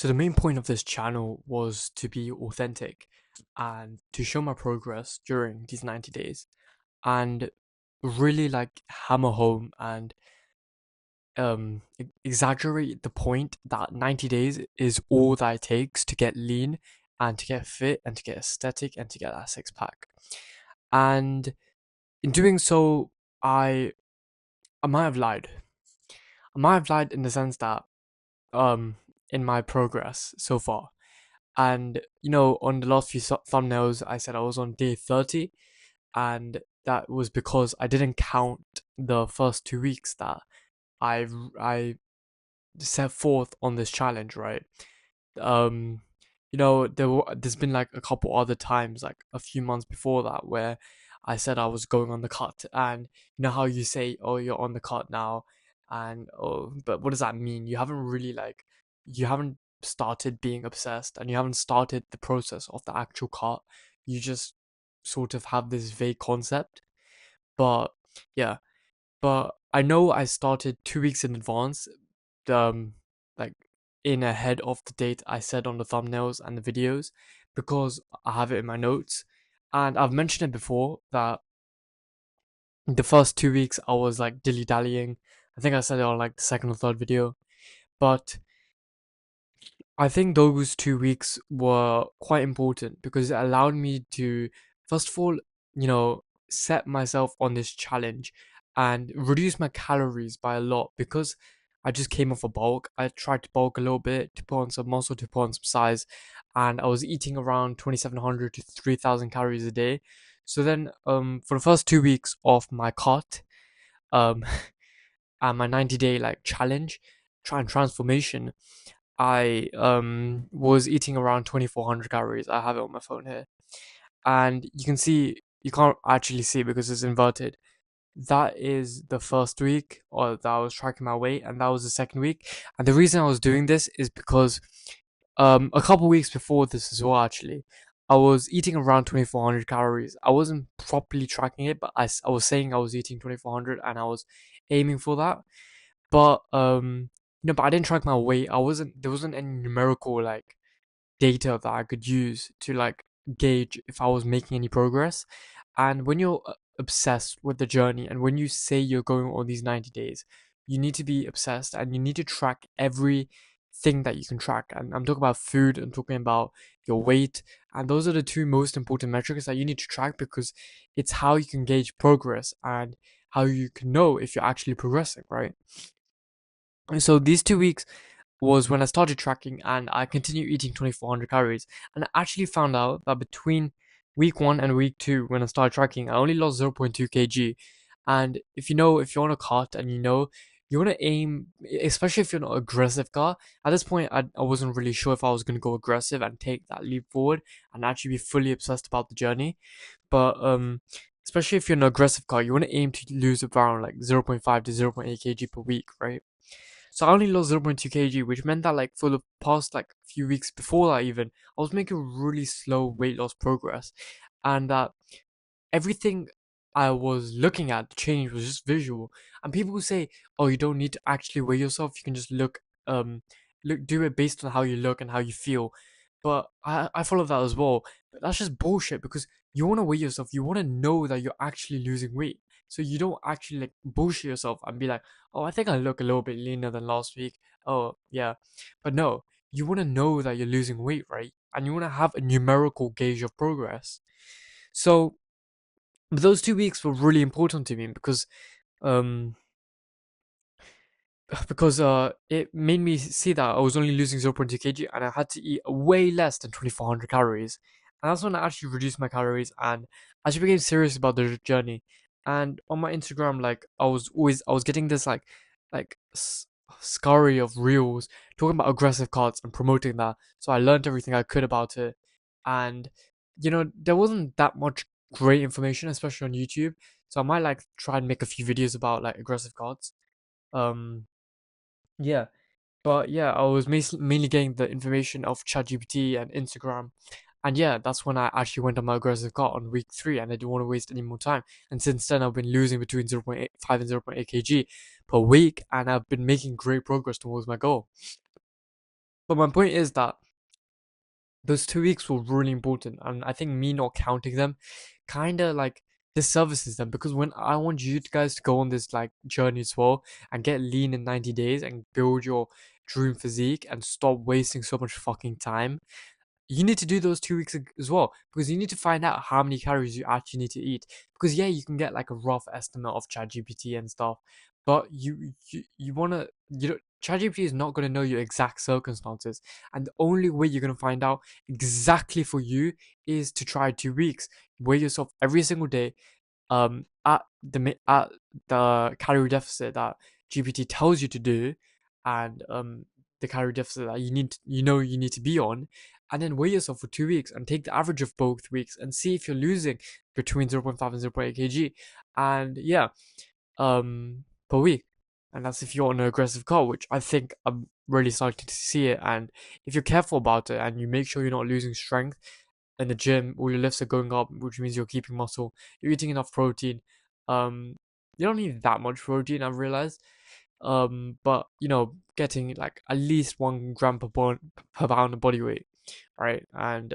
So the main point of this channel was to be authentic and to show my progress during these 90 days and really like hammer home and exaggerate the point that 90 days is all that it takes to get lean and to get fit and to get aesthetic and to get that six pack. And in doing so, I I might have lied. I might have lied in the sense that um in my progress so far. And on the last few thumbnails, I said I was on day 30, and that was because I didn't count the first 2 weeks that I set forth on this challenge, right? Um, there's been like a couple other times, like a few months before that, where I said I was going on the cut, and you know how you say, "Oh, you're on the cut now," and oh, but what does that mean? You haven't started being obsessed, and you haven't started the process of the actual cut. You just sort of have this vague concept, but yeah, but I know I started 2 weeks in advance, um, like in ahead of the date I said on the thumbnails and the videos, because I have it in my notes. And I've mentioned it before that the first 2 weeks I was like dilly dallying. I think I said it on like the second or third video, but I think those 2 weeks were quite important because it allowed me to, first of all, set myself on this challenge and reduce my calories by a lot because I just came off a bulk. I tried to bulk a little bit to put on some muscle, to put on some size, and I was eating around 2,700 to 3,000 calories a day. So then, for the first 2 weeks of my cut, um, and my 90-day like challenge, try and transformation, I was eating around 2,400 calories. I have it on my phone here, and you can't actually see it because it's inverted. That is the first week, or that I was tracking my weight, and that was the second week. And the reason I was doing this is because a couple weeks before this as well, actually, I was eating around 2,400 calories. I wasn't properly tracking it, but I was saying I was eating 2,400, and I was aiming for that. But but I didn't track my weight. There wasn't any numerical like data that I could use to like gauge if I was making any progress. And when you're obsessed with the journey, and when you say you're going on these 90 days, you need to be obsessed and you need to track everything that you can track. And I'm talking about food, I'm talking about your weight, and those are the two most important metrics that you need to track because it's how you can gauge progress and how you can know if you're actually progressing, right? And so these 2 weeks was when I started tracking and I continued eating 2,400 calories. And I actually found out that between week one and week two, when I started tracking, I only lost 0.2 kg. And if you're on a cut and you want to aim, especially if you're not aggressive guy, at this point, I wasn't really sure if I was going to go aggressive and take that leap forward and actually be fully obsessed about the journey. But, especially if you're an aggressive guy, you want to aim to lose around like 0.5 to 0.8 kg per week, right? So I only lost 0.2 kg, which meant that like for the past like few weeks before that even, I was making really slow weight loss progress, and that everything I was looking at the change was just visual. And people who say, "Oh, you don't need to actually weigh yourself; you can just do it based on how you look and how you feel." But I follow that as well. But that's just bullshit because you want to weigh yourself, you want to know that you're actually losing weight. So you don't actually like bullshit yourself and be like, "Oh, I think I look a little bit leaner than last week." Oh, yeah. But no, you want to know that you're losing weight, right? And you want to have a numerical gauge of progress. So but those 2 weeks were really important to me um because it made me see that I was only losing 0.2 kg and I had to eat way less than 2,400 calories. And that's when I actually reduced my calories and actually became serious about the journey. And on my Instagram, like I was getting this scurry of reels talking about aggressive cards and promoting that. So I learned everything I could about it. And there wasn't that much great information, especially on YouTube. So I might like try and make a few videos about like aggressive cards. Um, yeah, but yeah, I was mainly getting the information of ChatGPT and Instagram. And yeah, that's when I actually went on my aggressive cut on week three, and I didn't want to waste any more time. And since then, I've been losing between 0.85 and 0.8 kg per week, and I've been making great progress towards my goal. But my point is that those 2 weeks were really important, and I think me not counting them kind of like disservices them, because when I want you guys to go on this like journey as well and get lean in 90 days and build your dream physique and stop wasting so much fucking time, you need to do those 2 weeks as well, because you need to find out how many calories you actually need to eat. Because yeah, you can get like a rough estimate of ChatGPT and stuff, but you wanna, you know, ChatGPT is not gonna know your exact circumstances, and the only way you're gonna find out exactly for you is to try 2 weeks. Weigh yourself every single day, at the calorie deficit that GPT tells you to do, and the calorie deficit that you need to be on, and then weigh yourself for 2 weeks and take the average of both weeks and see if you're losing between 0.5 and 0.8 kg, and yeah, per week. And that's if you're on an aggressive goal, which I think I'm really starting to see it. And if you're careful about it and you make sure you're not losing strength in the gym, all your lifts are going up, which means you're keeping muscle, you're eating enough protein. Um, you don't need that much protein, I've realized. But getting like at least 1 gram per pound of body weight, right? And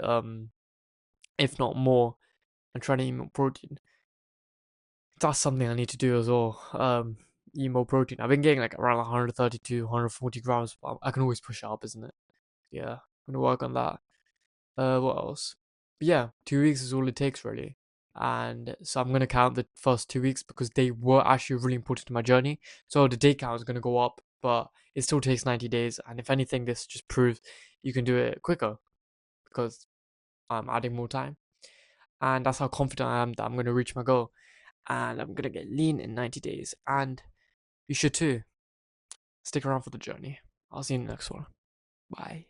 if not more, and trying to eat more protein. That's something I need to do as well. Eat more protein. I've been getting like around 130 to 140 grams, but I can always push it up, isn't it? Yeah, I'm gonna work on that. What else? But yeah, 2 weeks is all it takes really. And so I'm gonna count the first 2 weeks because they were actually really important to my journey. So the day count is gonna go up, but it still takes 90 days. And if anything, this just proves you can do it quicker because I'm adding more time. And that's how confident I am that I'm gonna reach my goal. And I'm gonna get lean in 90 days. And you should too. Stick around for the journey. I'll see you in the next one. Bye.